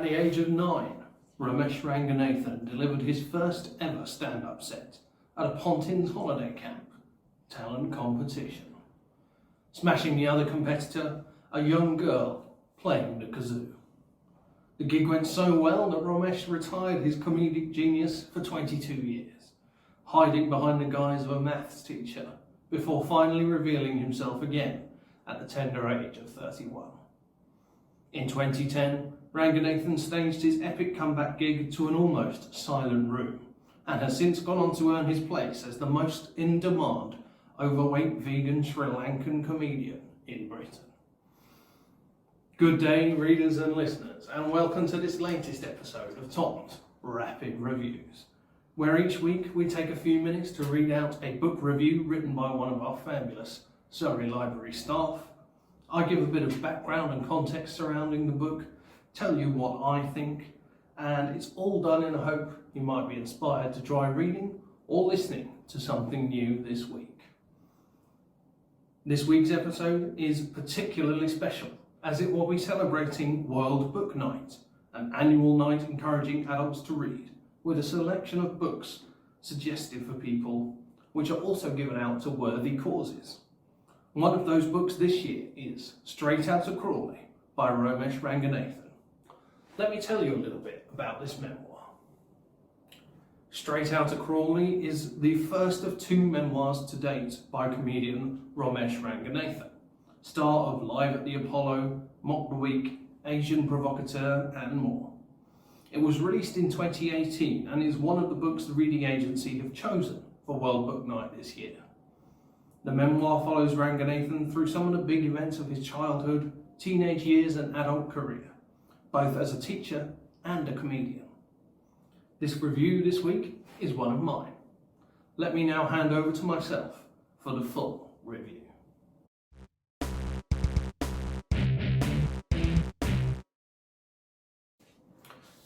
At the age of 9, Romesh Ranganathan delivered his first ever stand-up set at a Pontins holiday camp talent competition, smashing the other competitor, a young girl playing the kazoo. The gig went so well that Romesh retired his comedic genius for 22 years, hiding behind the guise of a maths teacher before finally revealing himself again at the tender age of 31. In 2010, Ranganathan staged his epic comeback gig to an almost silent room and has since gone on to earn his place as the most in-demand overweight vegan Sri Lankan comedian in Britain. Good day, readers and listeners, and welcome to this latest episode of Tom's Rapid Reviews, where each week we take a few minutes to read out a book review written by one of our fabulous Surrey Library staff. I give a bit of background and context surrounding the book, tell you what I think, and it's all done in the hope you might be inspired to try reading or listening to something new this week. This week's episode is particularly special, as it will be celebrating World Book Night, an annual night encouraging adults to read, with a selection of books suggestive for people, which are also given out to worthy causes. One of those books this year is Straight Outta Crawley by Romesh Ranganathan. Let me tell you a little bit about this memoir. Straight Outta Crawley is the first of 2 memoirs to date by comedian Romesh Ranganathan, star of Live at the Apollo, Mock the Week, Asian Provocateur and more. It was released in 2018 and is one of the books the reading agency have chosen for World Book Night this year. The memoir follows Ranganathan through some of the big events of his childhood, teenage years and adult career, both as a teacher and a comedian. This review this week is one of mine. Let me now hand over to myself for the full review.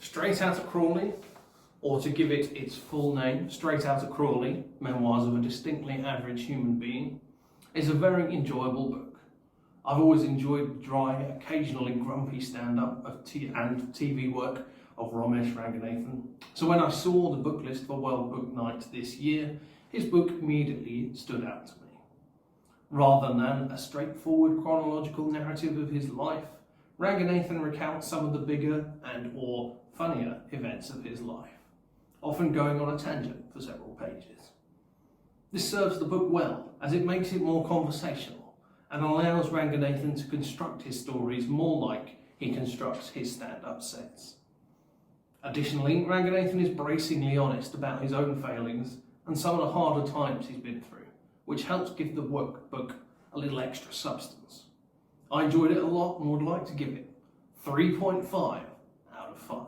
Straight Outta Crawley, or to give it its full name, Straight Outta Crawley, Memoirs of a Distinctly Average Human Being, is a very enjoyable book. I've always enjoyed the dry, occasionally grumpy stand-up and TV work of Romesh Ranganathan, so when I saw the book list for World Book Night this year, his book immediately stood out to me. Rather than a straightforward chronological narrative of his life, Ranganathan recounts some of the bigger and or funnier events of his life, often going on a tangent for several pages. This serves the book well, as it makes it more conversational and allows Ranganathan to construct his stories more like he constructs his stand-up sets. Additionally, Ranganathan is bracingly honest about his own failings and some of the harder times he's been through, which helps give the book a little extra substance. I enjoyed it a lot and would like to give it 3.5 out of 5.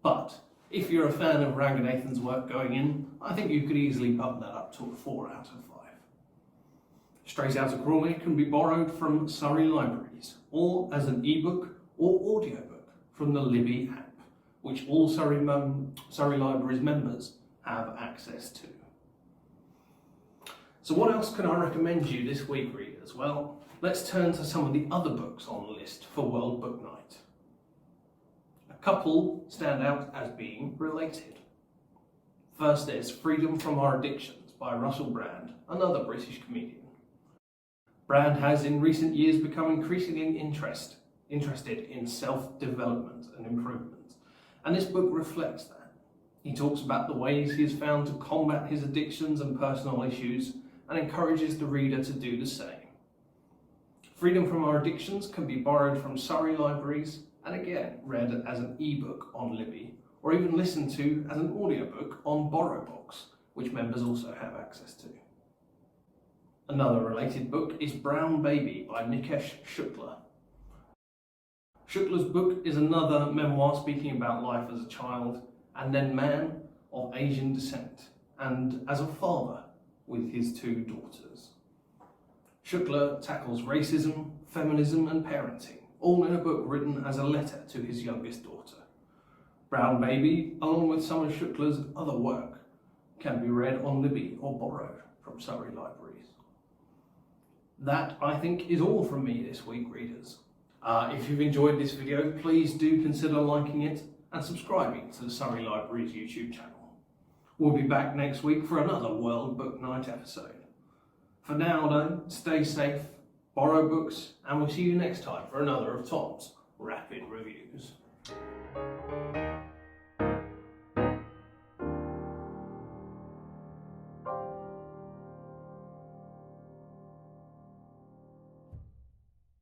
But if you're a fan of Ranganathan's work going in, I think you could easily bump that up to a 4 out of 5. Straight Outta Crawley can be borrowed from Surrey Libraries, or as an ebook or audiobook from the Libby app, which all Surrey Libraries members have access to. So what else can I recommend you this week, readers? Well, let's turn to some of the other books on the list for World Book Night. A couple stand out as being related. First, there's Freedom from Our Addictions by Russell Brand, another British comedian. Brand has in recent years become increasingly interested in self-development and improvement, and this book reflects that. He talks about the ways he has found to combat his addictions and personal issues and encourages the reader to do the same. Freedom from Our Addictions can be borrowed from Surrey Libraries and again read as an ebook on Libby, or even listened to as an audiobook on BorrowBox, which members also have access to. Another related book is Brown Baby by Nikesh Shukla. Shukla's book is another memoir speaking about life as a child and then man of Asian descent and as a father with his 2 daughters. Shukla tackles racism, feminism and parenting, all in a book written as a letter to his youngest daughter. Brown Baby, along with some of Shukla's other work, can be read on Libby or borrowed from Surrey Libraries. That, I think, is all from me this week, readers. If you've enjoyed this video, please do consider liking it and subscribing to the Surrey Library's YouTube channel. We'll be back next week for another World Book Night episode. For now though, stay safe, borrow books, and we'll see you next time for another of Tom's Rapid Reviews.